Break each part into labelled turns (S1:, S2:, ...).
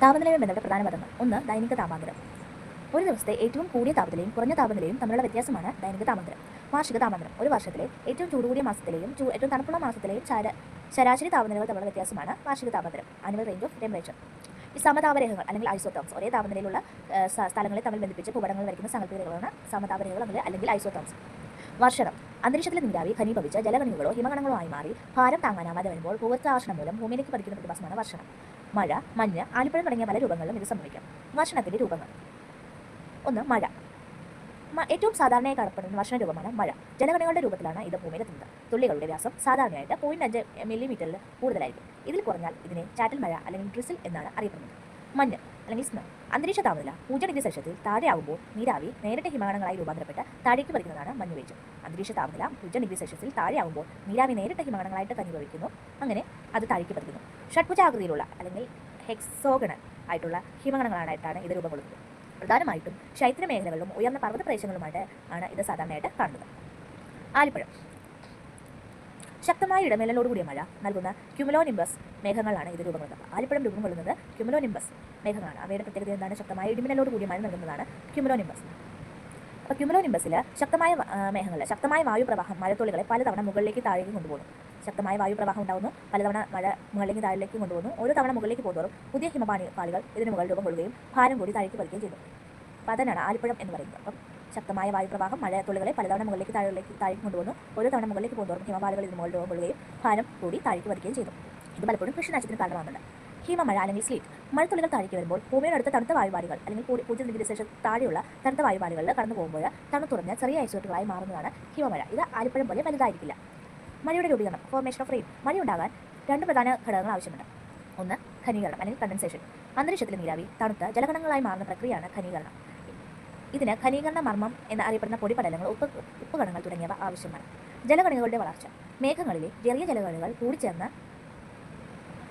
S1: താപനിലയുമായി ബന്ധപ്പെട്ട പ്രധാന പദങ്ങൾ. ഒന്ന്, ദൈനിക താപാന്തരം. ഒരു ദിവസത്തെ ഏറ്റവും കൂടിയ താപനിലയും കുറഞ്ഞ താപനിലയും തമ്മിലുള്ള വ്യത്യാസമാണ് ദൈനിക താപാന്തരം. വാർഷിക താപാന്തരം. ഒരു വർഷത്തിലെ ഏറ്റവും ചൂട് കൂടിയ മാസത്തിലെയും ഏറ്റവും തണുപ്പുള്ള മാസത്തിലെയും ശരാശരി താപനിലകൾ തമ്മിലുള്ള വ്യത്യാസമാണ് വാർഷിക താപാന്തരം, ആനുവൽ റേഞ്ച് ഓഫ് ടെമ്പറേച്ചർ. ഈ സമതാപരേഖകൾ അല്ലെങ്കിൽ ഐസോതേർംസ്, ഒരേ താപനിലയിലുള്ള സ്ഥലങ്ങളെ തമ്മിൽ ബന്ധിപ്പിച്ച് ഭൂപടങ്ങൾ വരയ്ക്കുന്ന സങ്കല്പികകളാണ് സമതാപരേഖകൾ അല്ലെങ്കിൽ ഐസോതേർംസ്. വർഷകം. അന്തരീക്ഷത്തിലെ നീരാവി ഘനീഭവിച്ച ജലകണികകളോ ഹിമകണങ്ങളോ ആയി മാറി ഭാരം താങ്ങാനാവാതെ വരുമ്പോൾ ഭൂഗർഭാകർഷണം മൂലം ഭൂമിയിലേക്ക് പതിക്കുന്ന പ്രതിഭാസമാണ് വർഷണം. മഴ, മഞ്ഞ്, ആലിപ്പഴം തുടങ്ങിയ പല രൂപങ്ങളിലും ഇത് സംഭവിക്കാം. വർഷണത്തിന്റെ രൂപങ്ങൾ. ഒന്ന്, മഴ. ഏറ്റവും സാധാരണയായി കാണപ്പെടുന്ന വർഷണ രൂപമാണ് മഴ. ജലകണികളുടെ രൂപത്തിലാണ് ഇത് ഭൂമിയിലെത്തുന്നത്. തുള്ളികളുടെ വ്യാസം സാധാരണയായിട്ട് 0.5 മില്ലിമീറ്ററിൽ കൂടുതലായിരിക്കും. ഇതിൽ കുറഞ്ഞാൽ ഇതിനെ ചാറ്റൽ മഴ അല്ലെങ്കിൽ ഡ്രിസിൽ എന്നാണ് അറിയപ്പെടുന്നത്. മഞ്ഞ് അല്ലെങ്കിൽ സ്നോ. അന്തരീക്ഷ താപനില 0 ഡിഗ്രി സെൽഷ്യസിൽ താഴെയാകുമ്പോൾ നീരാവി നേരിട്ട് ഹിമകണങ്ങളായി രൂപാന്തരപ്പെട്ട് താഴേക്ക് പതിക്കുന്നതാണ് മഞ്ഞുവീഴ്ച. അന്തരീക്ഷ താപനില 0 ഡിഗ്രി സെൽഷ്യസിൽ താഴെയാകുമ്പോൾ നീരാവി നേരിട്ട് ഹിമകണങ്ങളായിട്ട് ഘനീഭവിക്കുന്നു, അങ്ങനെ അത് താഴേക്ക് പതിക്കുന്നു. ഷഡ്ഭുജാകൃതിയിലുള്ള അല്ലെങ്കിൽ ഹെക്സോഗണൽ ആയിട്ടുള്ള ഹിമകണങ്ങളായിട്ടാണ് ഇത് രൂപം കൊള്ളുന്നത്. പ്രധാനമായിട്ടും ശൈത്യ മേഖലകളിലും ഉയർന്ന പർവ്വത പ്രദേശങ്ങളുമായിട്ട് ആണ് ഇത് സാധാരണയായിട്ട് കാണുന്നത്. ആലിപ്പഴം. ശക്തമായ ഇടമേലലോടുകൂടിയ മഴ നൽകുന്ന ക്യുമുലോനിംബസ് മേഘങ്ങളാണ് ഇത് രൂപം കൊള്ളുന്നത്. ആലിപ്പഴം രൂപം കൊള്ളുന്നത് ക്യുമുലോനിംബസ് മേഘങ്ങളാണ്. അവയുടെ പ്രത്യേകത എന്താണ്? ശക്തമായ ഇടിമിന്നലോടുകൂടിയ മഴ നൽകുന്നതാണ് ക്യുമുലോനിംബസ്. അപ്പോൾ ക്യുമുലോനിംബസിൽ ശക്തമായ മേഘങ്ങളിൽ ശക്തമായ വായുപ്രവാഹം മഴത്തുള്ളികളെ പലതവണ മുകളിലേക്ക് താഴേക്ക് കൊണ്ടുപോകുന്നു. ശക്തമായ വായുപ്രവാഹം ഉണ്ടാകുന്നു, പലതവണ മഴ മുകളിലേക്ക് താഴേക്ക് കൊണ്ടുപോകുന്നു. ഓരോ തവണ മുകളിലേക്ക് പോകുന്നതോറും പുതിയ ഹിമപാളികൾ ഇതിന് മുകളിൽ രൂപം കൊള്ളുകയും ഭാരം കൂടി താഴേക്ക് പതിക്കുകയും ചെയ്യുന്നു. അപ്പോൾ അതിനാണ് ആലിപ്പഴം എന്ന് പറയുന്നത്. അപ്പം ശക്തമായ വായുപ്രവാഹം മഴത്തുള്ളികളെ പലതവണ മുകളിലേക്ക് താഴേക്ക് കൊണ്ടുപോകുന്നു. ഓരോ തവണ മുകളിലേക്ക് പോകുന്നതോറും ഹിമപാളികൾ ഇതിന് മുകളിൽ രൂപം കൊള്ളുകയും ഭാരം കൂടി താഴേക്ക് പതിക്കുകയും ചെയ്യുന്നു. ഇത് പലപ്പോഴും കൃഷിനാശത്തിന് കാരണമാകുന്നുണ്ട്. ഹിമമഴ അല്ലെങ്കിൽ സ്ലീറ്റ്. മഴത്തുള്ളികൾ താഴേക്ക് വരുമ്പോൾ ഭൂമിയുടെ അടുത്ത തണുത്ത വായുപാളികൾ അല്ലെങ്കിൽ 0 ഡിഗ്രി സെൽഷ്യസ് താഴെയുള്ള തണുത്ത വായുപാളികളിൽ കടന്നു പോകുമ്പോൾ തണുത്തുറഞ്ഞ ചെറിയ ഐസോട്ടുകളായി മാറുന്നതാണ് ഹിമമഴ. ഇത് ആലിപ്പഴം പോലെ വലുതായിരിക്കില്ല. മഴയുടെ രൂപീകരണം, ഫോർമേഷൻ ഓഫ് റെയിൻ. മഴയുണ്ടാകാൻ 2 പ്രധാന ഘടകങ്ങൾ ആവശ്യമുണ്ട്. ഒന്ന്, ഘനീകരണം അല്ലെങ്കിൽ കണ്ടൻസേഷൻ. അന്തരീക്ഷത്തിലെ നീരാവി തണുത്ത ജലകണങ്ങളായി മാറുന്ന പ്രക്രിയയാണ് ഘനീകരണം. ഇതിന് ഘനീകരണ മർമ്മം എന്നറിയപ്പെടുന്ന പൊടിപടലങ്ങൾ, ഉപ്പുകണങ്ങൾ തുടങ്ങിയവ ആവശ്യമാണ്. ജലകണികളുടെ വളർച്ച. മേഘങ്ങളിലെ ചെറിയ ജലകണികൾ കൂടിച്ചേർന്ന്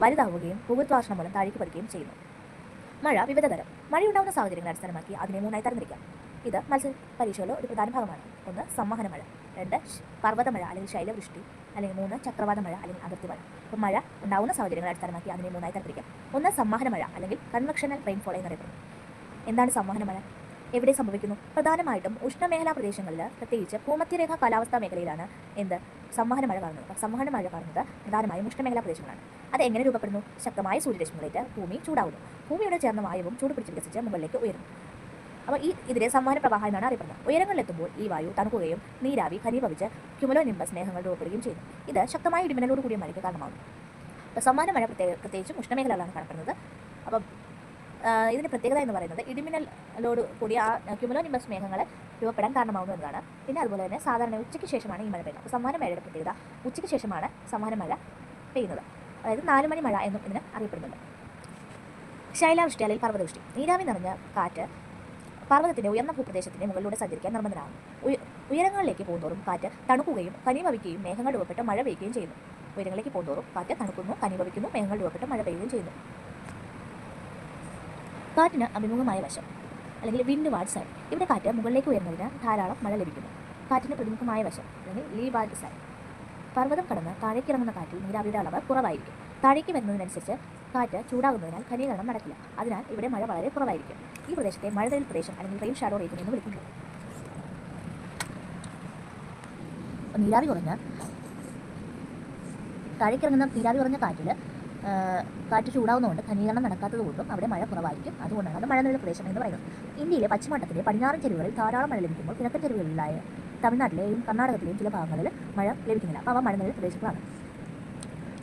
S1: വലുതാവുകയും ഭൂഗർഭാകർഷണം മൂലം താഴേക്ക് പതിക്കുകയും ചെയ്യുന്നു. മഴ വിവിധ തരം. മഴയുണ്ടാകുന്ന സാഹചര്യങ്ങളെ അടിസ്ഥാനമാക്കി അതിനെ 3ആയി തരംതിരിക്കാം. ഇത് മത്സര പരീക്ഷകളിലെ ഒരു പ്രധാന ഭാഗമാണ്. ഒന്ന്, സംവഹന മഴ. 2, പർവ്വതമഴ അല്ലെങ്കിൽ ശൈലവൃഷ്ടി. അല്ലെങ്കിൽ 3, ചക്രവാത മഴ അല്ലെങ്കിൽ അതിർത്തി മഴ. അപ്പോൾ മഴ ഉണ്ടാകുന്ന സാഹചര്യങ്ങളെ അടിസ്ഥാനമാക്കി അതിനെ 3ആയി തരംതിരിക്കാം. ഒന്ന്, സംവഹന മഴ അല്ലെങ്കിൽ കൺവെക്ഷണൽ റെയിൻഫോൾ എന്നറിയപ്പെടുന്നു. എന്താണ് സംവഹന മഴ? എവിടെ സംഭവിക്കുന്നു? പ്രധാനമായിട്ടും ഉഷ്ണമേഖലാ പ്രദേശങ്ങളിൽ, പ്രത്യേകിച്ച് ഭൂമധ്യരേഖ കാലാവസ്ഥാ മേഖലയിലാണ് സംവഹന മഴ കാണുന്നത്. സംവഹന മഴ കാണുന്നത് പ്രധാനമായും ഉഷ്ണമേഖലാ പ്രദേശങ്ങളാണ്. അത് എങ്ങനെ രൂപപ്പെടുന്നു? ശക്തമായ സൂര്യരശ്മികളേറ്റ് ഭൂമി ചൂടാകുന്നു. ഭൂമിയുടെ ചേർന്ന വായുവും ചൂട് പിടിച്ച് വികസിച്ച് മുകളിലേക്ക് ഉയരുന്നു. അപ്പോൾ ഇതിനെ സംവഹന പ്രവാഹം എന്നാണ് അറിയപ്പെടുന്നത്. ഉയരങ്ങളിലെത്തുമ്പോൾ ഈ വായു തണുക്കുകയും നീരാവി ഘനീഭവിച്ച് ക്യുമുലോനിംബസ് മേഘങ്ങൾ രൂപപ്പെടുകയും ചെയ്യുന്നു. ഇത് ശക്തമായ ഇടിമിന്നലോട് കൂടിയ മഴയ്ക്ക് കാരണമാകുന്നു. അപ്പോൾ സംവഹന മഴ പ്രത്യേകിച്ചും ഉഷ്ണമേഖലകളാണ് കാണപ്പെടുന്നത്. അപ്പം ഇതിൻ്റെ പ്രത്യേകത എന്ന് പറയുന്നത് ഇടിമിന്നലോട് കൂടി ആ ക്യുമുലോനിംബസ് മേഘങ്ങൾ രൂപപ്പെടാൻ കാരണമാകുന്നു എന്നതാണ്. പിന്നെ അതുപോലെ തന്നെ സാധാരണ ഉച്ചയ്ക്ക് ശേഷമാണ് ഈ മഴ പെയ്യുന്നത്. അപ്പോൾ സംവഹന മഴയുടെ പ്രത്യേകത ഉച്ചയ്ക്ക് ശേഷമാണ് സംവഹന മഴ പെയ്യുന്നത്. അതായത് 4 മണി മഴ എന്നും ഇതിന് അറിയപ്പെടുന്നുണ്ട്. ശൈലാവൃഷ്ടി അല്ലെങ്കിൽ പർവ്വതവൃഷ്ടി. നീരാവി നിറഞ്ഞ കാറ്റ് പർവ്വതത്തിൻ്റെ ഉയർന്ന ഭൂപ്രദേശത്തിൻ്റെ മുകളിലൂടെ സഞ്ചരിക്കാൻ നിർബന്ധനാകുന്നു. ഉയരങ്ങളിലേക്ക് പോകുന്നതോറും കാറ്റ് തണുക്കുകയും ഘനീഭവിക്കുകയും മേഘങ്ങൾ രൂപപ്പെട്ട് മഴ പെയ്യുകയും ചെയ്യുന്നു. ഉയരങ്ങളിലേക്ക് പോകുന്നതോറും കാറ്റ് തണുക്കുന്നു, ഘനീഭവിക്കുന്നു, മേഘങ്ങൾ രൂപപ്പെട്ട് മഴ പെയ്യുകയും ചെയ്യുന്നു. കാറ്റിന് അഭിമുഖമായ വശം അല്ലെങ്കിൽ വിൻഡ് വാർഡ് സൈഡ്. ഇവിടെ കാറ്റ് മുകളിലേക്ക് ഉയർന്നതിന് ധാരാളം മഴ ലഭിക്കുന്നു. കാറ്റിന് പ്രതിമുഖമായ വശം അല്ലെങ്കിൽ ലീവാർഡ് സൈഡ്. പർവ്വതം കടന്ന് താഴേക്ക് ഇറങ്ങുന്ന കാറ്റിൽ നീരാവിയുടെ അളവ് കുറവായിരിക്കും. താഴേക്ക് വരുന്നതിനനുസരിച്ച് കാറ്റ് ചൂടാകുന്നതിനാൽ ഘനീകരണം നടക്കില്ല. അതിനാൽ ഇവിടെ മഴ വളരെ കുറവായിരിക്കും. ഈ പ്രദേശത്തെ മഴതയിൽ പ്രദേശം അല്ലെങ്കിൽ റെയിൻ ഷാഡോ റീജിയൻ എന്ന് വിളിക്കുന്നു. നീരാവി കുറഞ്ഞ താഴേക്ക് ഇറങ്ങുന്ന നീരാവി കുറഞ്ഞ കാറ്റ് ചൂടാവുന്നതുകൊണ്ട് ഘനീകരണം നടക്കാത്തതുകൊണ്ടും അവിടെ മഴ കുറവായിരിക്കും. അതുകൊണ്ടാണ് അത് മഴനിഴൽ പ്രദേശം എന്ന് പറയുന്നത്. ഇന്ത്യയിലെ പശ്ചിമഘട്ടത്തിലെ പടിഞ്ഞാറൻ ചെരുവുകളിൽ ധാരാളം മഴ ലഭിക്കുമ്പോൾ കിഴക്കൻ ചെരുവുകളിലായ തമിഴ്നാട്ടിലെയും കർണാടകത്തിലെയും ചില ഭാഗങ്ങളിൽ മഴ ലഭിക്കുന്നില്ല. അപ്പോൾ അവ മഴനിഴൽ പ്രദേശങ്ങളാണ്.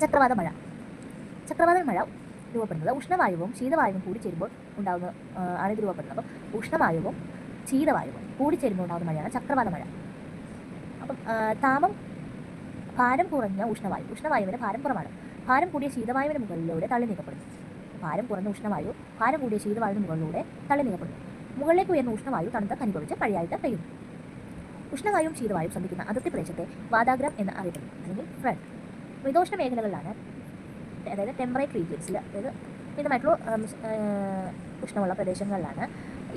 S1: ചക്രവാത മഴ. ചക്രവാത മഴ രൂപപ്പെടുന്നത് ഉഷ്ണവായുവും ശീതവായുവും കൂടി ചേരുമ്പോൾ ആണ് ഇത് രൂപപ്പെടുന്നത്. അപ്പോൾ ഉഷ്ണവായുവും ശീതവായുവും കൂടി ചേരുമ്പോൾ ഉണ്ടാകുന്ന മഴയാണ് ചക്രവാത മഴ. അപ്പം ഭാരം കുറഞ്ഞ ഉഷ്ണവായുവിന് ഭാരം കുറവാണ്. ഭാരം കൂടിയ ശീതവായുവിന് മുകളിലൂടെ തള്ളി നീക്കപ്പെടുന്നു. ഭാരം കുറഞ്ഞ ഉഷ്ണവായു ഭാരം കൂടിയ ശീതവായുവിന് മുകളിലൂടെ തള്ളി നീക്കപ്പെടുന്നു. മുകളിലേക്ക് ഉയർന്ന ഉഷ്ണവായു തണുത്ത ഘനീഭവിച്ച് മഴയായിട്ട് പെയ്യുന്നു. ഉഷ്ണവായുവും ശീതവായുവും സന്ധിക്കുന്ന അതിർത്തി പ്രദേശത്തെ വാതാഗ്രം എന്ന് അറിയപ്പെടുന്നു അല്ലെങ്കിൽ ഫ്രണ്ട്. മിതോഷ്ണ മേഖലകളിലാണ്, അതായത് ടെമ്പറേറ്റ് റീജിയൻസിൽ, അതായത് മിതമായിട്ടുള്ള ഉഷ്ണമുള്ള പ്രദേശങ്ങളിലാണ്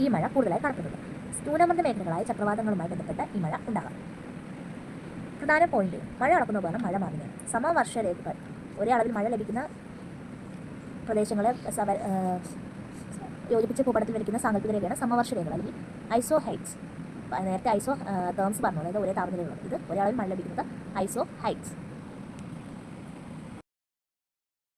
S1: ഈ മഴ കൂടുതലായി കാണപ്പെടുന്നത്. ന്യൂനമർദ്ദ മേഖലകളായ ചക്രവാതങ്ങളുമായി ബന്ധപ്പെട്ട ഈ മഴ ഉണ്ടാകാം. പ്രധാന പോയിന്റ്: മഴ അളക്കുന്ന ഉപകരണം മഴ മാലിന്യം. സമവർഷരേഖകൾ ഒരേ അളവിൽ മഴ ലഭിക്കുന്ന പ്രദേശങ്ങളെ യോജിപ്പിച്ച ഭൂപടത്തിൽ വരയ്ക്കുന്ന സാങ്കല്പിക രേഖയാണ് സമവർഷ രേഖകൾ അല്ലെങ്കിൽ ഐസോ ഹൈറ്റ്സ്. നേരത്തെ ഐസോ ടേംസ് പറഞ്ഞു, അതായത് ഒരേ താപനിലയുള്ളത്. ഇത് ഒരാളിൽ മഴ ലഭിക്കുന്നത് ഐസോ ഹൈറ്റ്സ്.